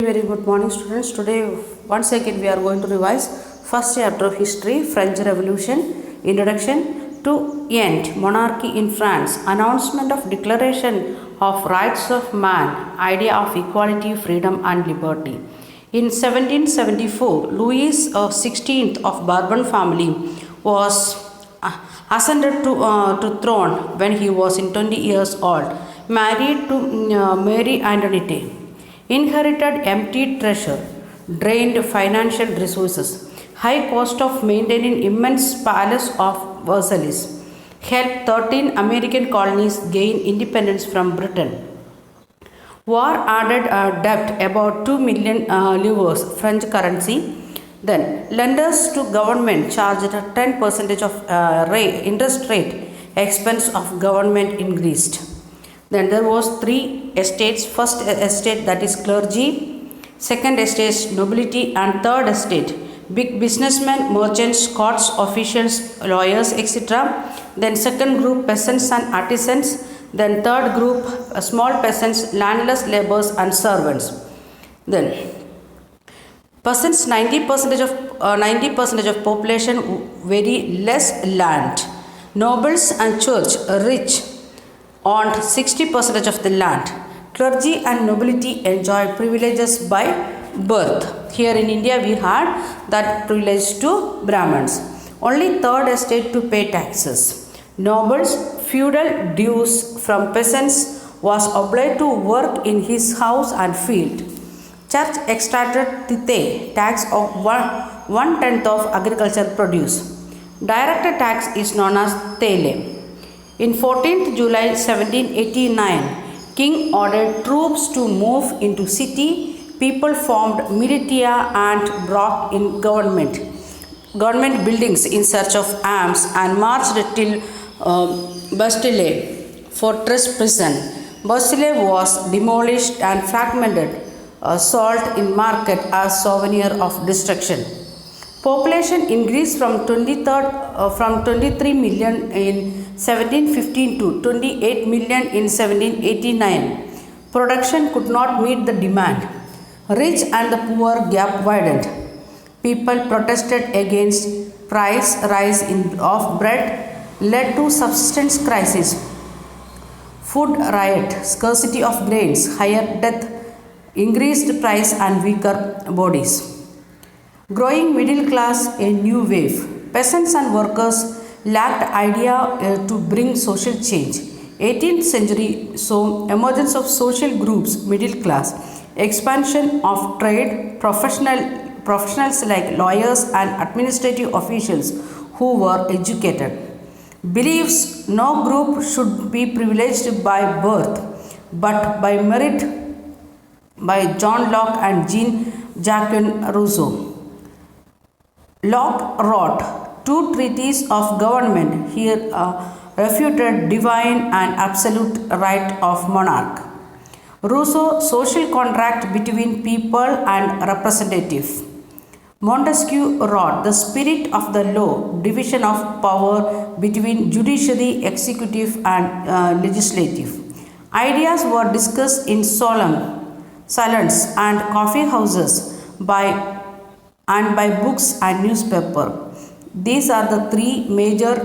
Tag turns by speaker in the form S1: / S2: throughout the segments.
S1: Very good morning, students. Today, once again, we are going to revise first chapter of history, French Revolution, introduction to end, monarchy in France, announcement of Declaration of Rights of Man, idea of equality, freedom, and liberty. In 1774, Louis XVI of Bourbon family was ascended to throne when he was in 20 years old, married to Mary Antoinette, inherited empty treasure, drained financial resources, high cost of maintaining immense palace of Versailles, helped 13 American colonies gain independence from Britain. War added debt about 2 million livres French currency. Then lenders to government charged 10% of interest rate. Expense of government increased. Then there was three estates. First estate, that is clergy. Second estate, nobility, and third estate, big businessmen, merchants, courts officials, lawyers, etc. Then second group, peasants and artisans. Then third group, small peasants, landless laborers, and servants. Then peasants, 90% of population, very less land. Nobles and church, rich, owned 60% of the land. Clergy and nobility enjoyed privileges by birth. Here in India, we had that privilege to Brahmins. Only third estate to pay taxes. Nobles, feudal dues from peasants, was obliged to work in his house and field. Church extracted tithe, tax of 1/10 of agricultural produce. Direct tax is known as tele. In 14th July 1789, King ordered troops to move into city. People formed militia and broke in government buildings in search of arms and marched till Bastille fortress prison. Bastille was demolished and fragmented, sold in market as souvenir of destruction. Population increased from 23 million in 1715 to 28 million in 1789. Production could not meet the demand. Rich and the poor gap widened. People protested against price rise of bread, led to subsistence crisis, food riot, scarcity of grains, higher death, increased price, and weaker bodies. Growing middle class, a new wave. Peasants and workers lacked idea to bring social change. 18th century saw emergence of social groups, middle class, expansion of trade, professionals like lawyers and administrative officials who were educated. Believes no group should be privileged by birth but by merit, by John Locke and Jean-Jacques Rousseau. Locke wrote 2 treatises of government. Here refuted divine and absolute right of monarch. Rousseau, social contract between people and representative. Montesquieu wrote the spirit of the law, division of power between judiciary, executive, and legislative. Ideas were discussed in salons and coffee houses by books and newspaper. These are the 3 major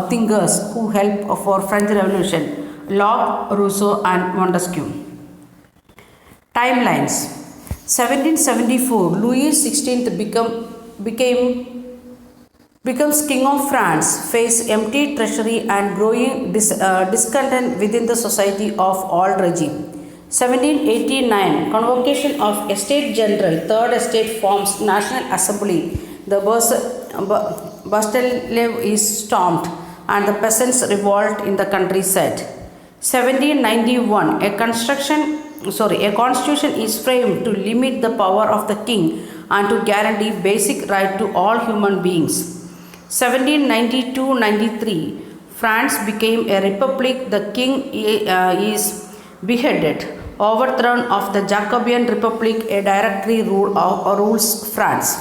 S1: thinkers who helped for French Revolution: Locke, Rousseau, and Montesquieu. Timelines. 1774, Louis XVI becomes King of France, faced empty treasury and growing discontent within the society of all regime. 1789, convocation of Estate General, Third Estate forms National Assembly. The Bastille is stormed and the peasants revolt in the countryside. 1791, a constitution is framed to limit the power of the king and to guarantee basic right to all human beings. 1792-93, France became a republic. The king is beheaded. Overthrown of the Jacobean Republic, a directory rules France.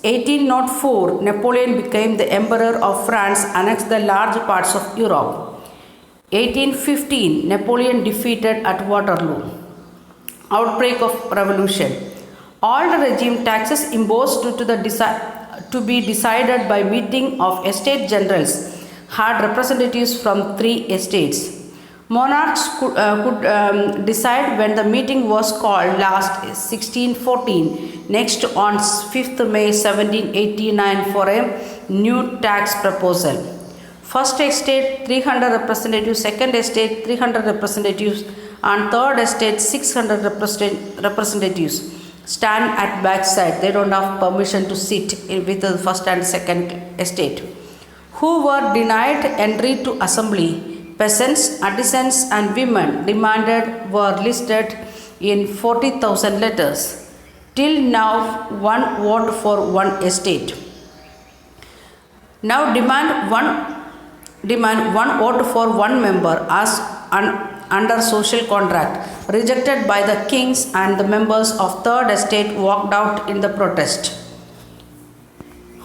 S1: 1804, Napoleon became the Emperor of France, annexed the large parts of Europe. 1815, Napoleon defeated at Waterloo. outbreak of revolution. All the regime taxes imposed to be decided by meeting of estate generals had representatives from three estates. Monarchs could decide when the meeting was called last 1614, next on 5th May 1789 for a new tax proposal. First estate 300 representatives, second estate 300 representatives, and third estate 600 representatives stand at backside. They don't have permission to sit with the first and second estate, who were denied entry to assembly. Peasants, artisans, and women demanded were listed in 40,000 letters. Till now, one vote for one estate. Now demand one vote for one member as under social contract, rejected by the kings, and the members of third estate walked out in the protest.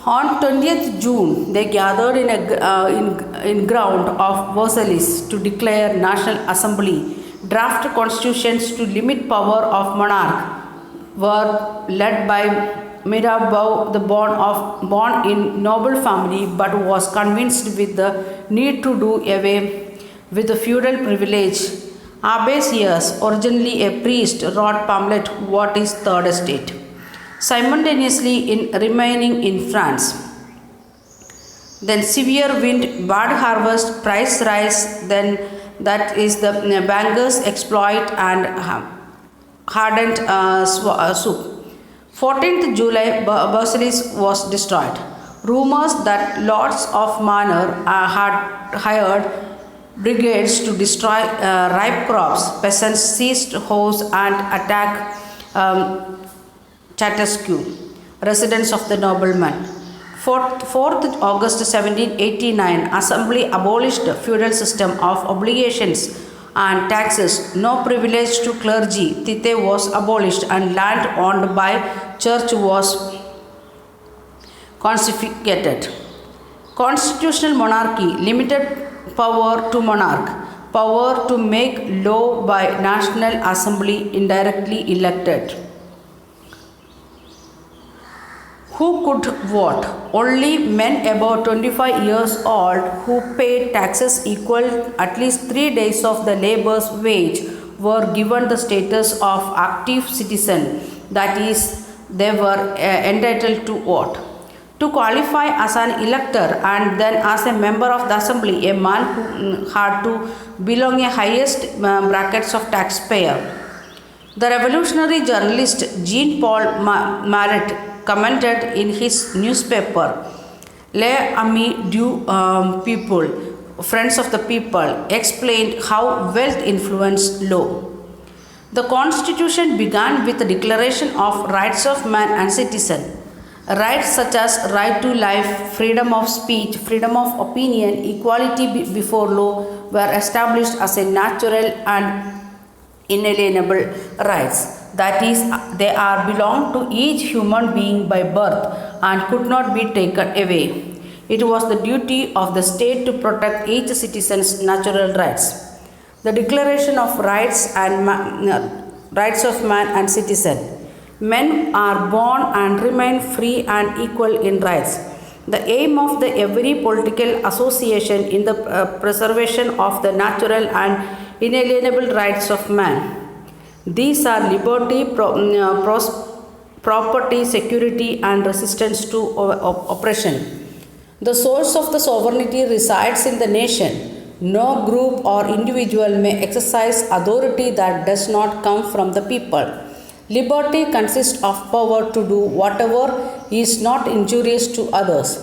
S1: On 20th June, they gathered in ground of Versailles to declare National Assembly. Draft constitutions to limit power of monarch were led by Mirabeau, born in noble family, but was convinced with the need to do away with the feudal privilege. Abbé Sieyès, originally a priest, wrote pamphlet What is Third Estate? Simultaneously in remaining in France. Then severe wind, bad harvest, price rise, then that is the bankers exploit and hardened soup. 14th July, Versailles was destroyed. Rumors that lords of manor had hired brigades to destroy ripe crops. Peasants seized horse and attacked Châteauguay, residence of the nobleman. 4th August 1789, Assembly abolished the feudal system of obligations and taxes. No privilege to clergy. Tithe was abolished and land owned by church was confiscated. Constitutional monarchy, limited power to monarch, power to make law by National Assembly indirectly elected. Who could vote? Only men above 25 years old who paid taxes equal at least 3 days of the labor's wage were given the status of active citizen, that is, they were entitled to vote. To qualify as an elector and then as a member of the assembly, a man who had to belong a highest brackets of taxpayer. The revolutionary journalist Jean-Paul Marat commented in his newspaper, Les Amis du People, Friends of the People, explained how wealth influenced law. The Constitution began with the Declaration of Rights of Man and Citizen. Rights such as right to life, freedom of speech, freedom of opinion, equality before law were established as a natural and inalienable rights. That is, they are belong to each human being by birth and could not be taken away. It was the duty of the state to protect each citizen's natural rights. The Declaration of Rights of Man and Citizen. Men are born and remain free and equal in rights. The aim of every political association in the preservation of the natural and inalienable rights of man. These are liberty, property, security, and resistance to oppression. The source of the sovereignty resides in the nation. No group or individual may exercise authority that does not come from the people. Liberty consists of power to do whatever is not injurious to others.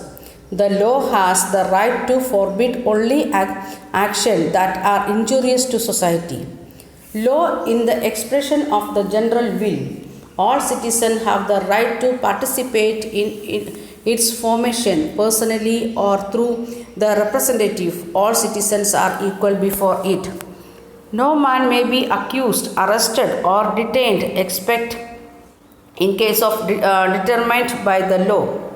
S1: The law has the right to forbid only action that are injurious to society. Law in the expression of the general will. All citizens have the right to participate in its formation personally or through the representative. All citizens are equal before it. No man may be accused, arrested, or detained except in case of determined by the law.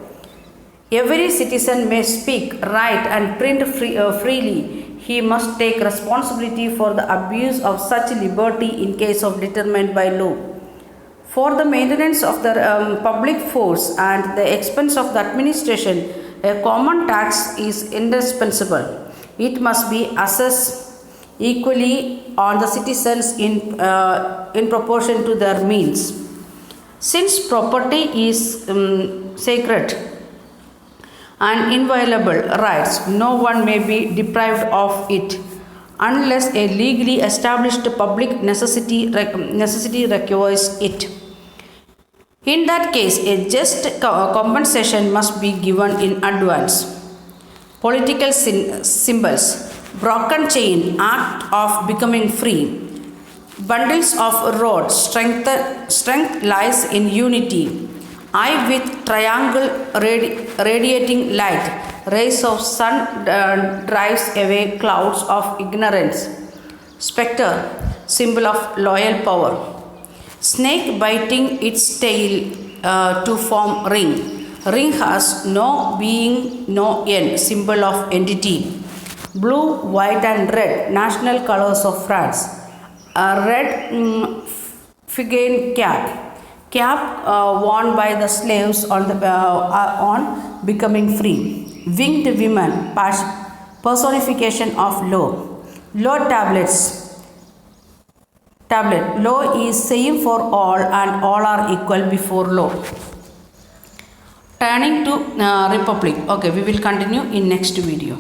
S1: Every citizen may speak, write, and print freely. he must take responsibility for the abuse of such liberty in case of determined by law. For the maintenance of the public force and the expense of the administration, a common tax is indispensable. It must be assessed equally on the citizens in proportion to their means. Since property is sacred and inviolable rights, no one may be deprived of it unless a legally established public necessity requires it. In that case, a just compensation must be given in advance. Political symbols, broken chain, act of becoming free, bundles of rods, strength lies in unity. Eye with triangle radiating light, rays of sun drives away clouds of ignorance. Spectre, symbol of loyal power. Snake biting its tail to form ring. Ring has no being, no end, symbol of entity. Blue, white and red, national colors of France. A red Phrygian cap worn by the slaves on becoming free. Winged women, personification of law. Law tablet. Law is same for all and all are equal before law. Turning to republic. Okay, we will continue in next video.